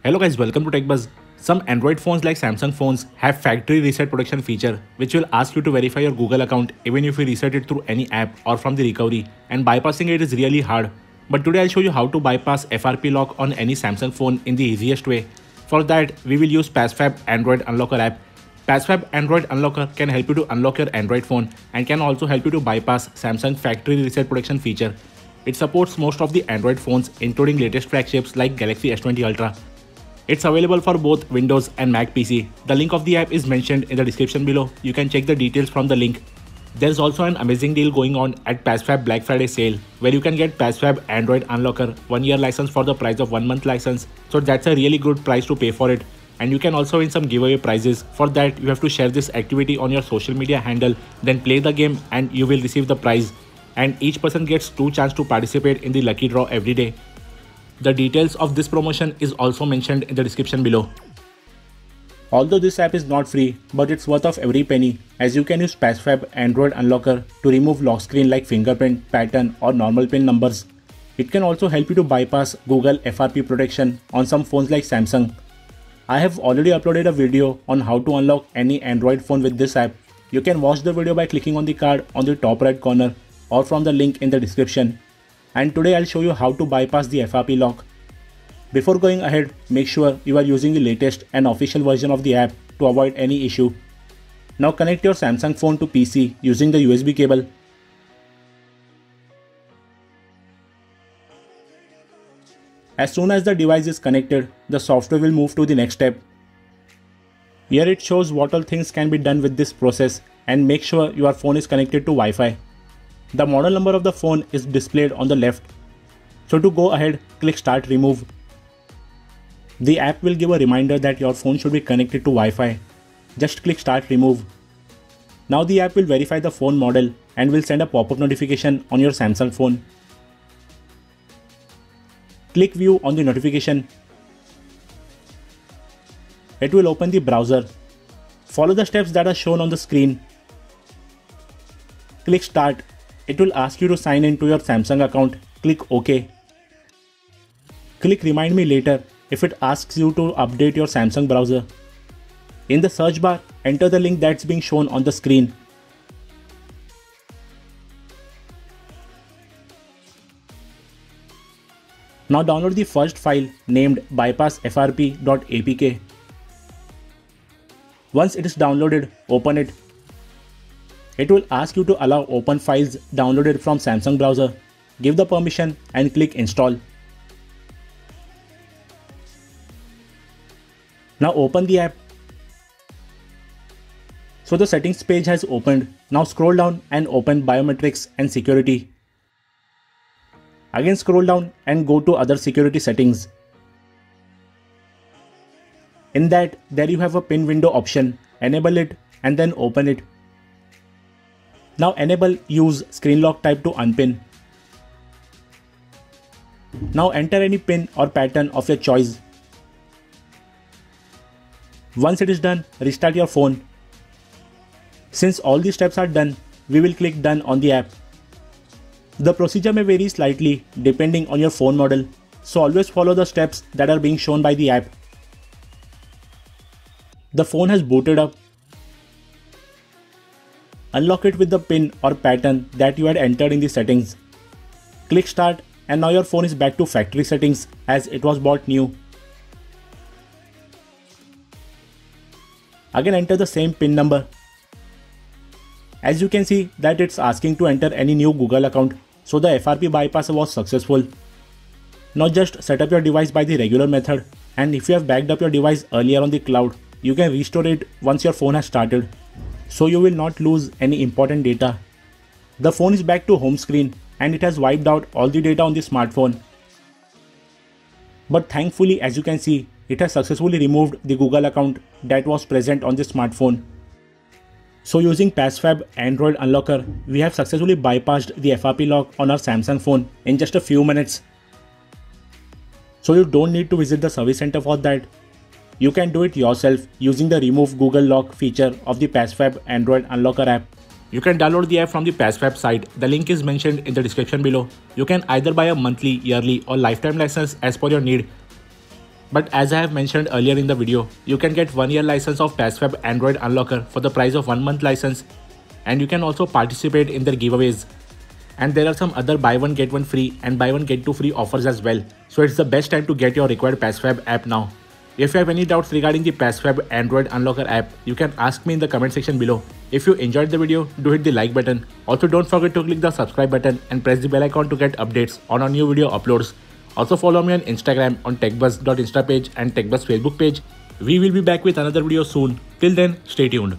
Hello guys, welcome to TechBuzz. Some Android phones like Samsung phones have factory reset protection feature which will ask you to verify your Google account even if you reset it through any app or from the recovery, and bypassing it is really hard. But today I'll show you how to bypass FRP lock on any Samsung phone in the easiest way. For that, we will use PassFab Android Unlocker app. PassFab Android Unlocker can help you to unlock your Android phone and can also help you to bypass Samsung factory reset protection feature. It supports most of the Android phones including latest flagships like Galaxy S20 Ultra. It's available for both Windows and Mac PC. The link of the app is mentioned in the description below. You can check the details from the link. There's also an amazing deal going on at PassFab Black Friday sale where you can get PassFab Android Unlocker 1-year license for the price of 1-month license. So that's a really good price to pay for it. And you can also win some giveaway prizes. For that, you have to share this activity on your social media handle, then play the game and you will receive the prize. And each person gets 2 chances to participate in the lucky draw every day. The details of this promotion is also mentioned in the description below. Although this app is not free, but it's worth of every penny, as you can use PassFab Android Unlocker to remove lock screen like fingerprint, pattern or normal pin numbers. It can also help you to bypass Google FRP protection on some phones like Samsung. I have already uploaded a video on how to unlock any Android phone with this app. You can watch the video by clicking on the card on the top right corner or from the link in the description. And today I'll show you how to bypass the FRP lock. Before going ahead, make sure you are using the latest and official version of the app to avoid any issue. Now connect your Samsung phone to PC using the USB cable. As soon as the device is connected, the software will move to the next step. Here it shows what all things can be done with this process, and make sure your phone is connected to Wi-Fi. The model number of the phone is displayed on the left. So to go ahead, click Start Remove. The app will give a reminder that your phone should be connected to Wi-Fi. Just click Start Remove. Now the app will verify the phone model and will send a pop-up notification on your Samsung phone. Click View on the notification. It will open the browser. Follow the steps that are shown on the screen. Click Start. It will ask you to sign in to your Samsung account. Click OK. Click Remind Me Later if it asks you to update your Samsung browser. In the search bar, enter the link that's being shown on the screen. Now download the first file named bypassfrp.apk. Once it is downloaded, open it. It will ask you to allow open files downloaded from Samsung browser. Give the permission and click Install. Now open the app. So the settings page has opened. Now scroll down and open Biometrics and Security. Again scroll down and go to Other Security Settings. In that, there you have a pin window option. Enable it and then open it. Now enable Use Screen Lock type to unpin. Now enter any pin or pattern of your choice. Once it is done, restart your phone. Since all these steps are done, we will click Done on the app. The procedure may vary slightly depending on your phone model, so always follow the steps that are being shown by the app. The phone has booted up. Unlock it with the pin or pattern that you had entered in the settings. Click Start and now your phone is back to factory settings as it was bought new. Again enter the same pin number. As you can see that it's asking to enter any new Google account, so the FRP bypass was successful. Now just set up your device by the regular method, and if you have backed up your device earlier on the cloud, you can restore it once your phone has started, so you will not lose any important data. The phone is back to home screen and it has wiped out all the data on the smartphone. But thankfully, as you can see, it has successfully removed the Google account that was present on the smartphone. So using PassFab Android Unlocker, we have successfully bypassed the FRP lock on our Samsung phone in just a few minutes. So you don't need to visit the service center for that. You can do it yourself using the Remove Google Lock feature of the PassFab Android Unlocker app. You can download the app from the PassFab site. The link is mentioned in the description below. You can either buy a monthly, yearly or lifetime license as per your need. But as I have mentioned earlier in the video, you can get 1-year license of PassFab Android Unlocker for the price of 1-month license, and you can also participate in their giveaways. And there are some other buy one get one free and buy one get two free offers as well. So it's the best time to get your required PassFab app now. If you have any doubts regarding the PassFab Android Unlocker app, you can ask me in the comment section below. If you enjoyed the video, do hit the like button. Also don't forget to click the subscribe button and press the bell icon to get updates on our new video uploads. Also follow me on Instagram on techbuzz.insta page and techbuzz Facebook page. We will be back with another video soon. Till then, stay tuned.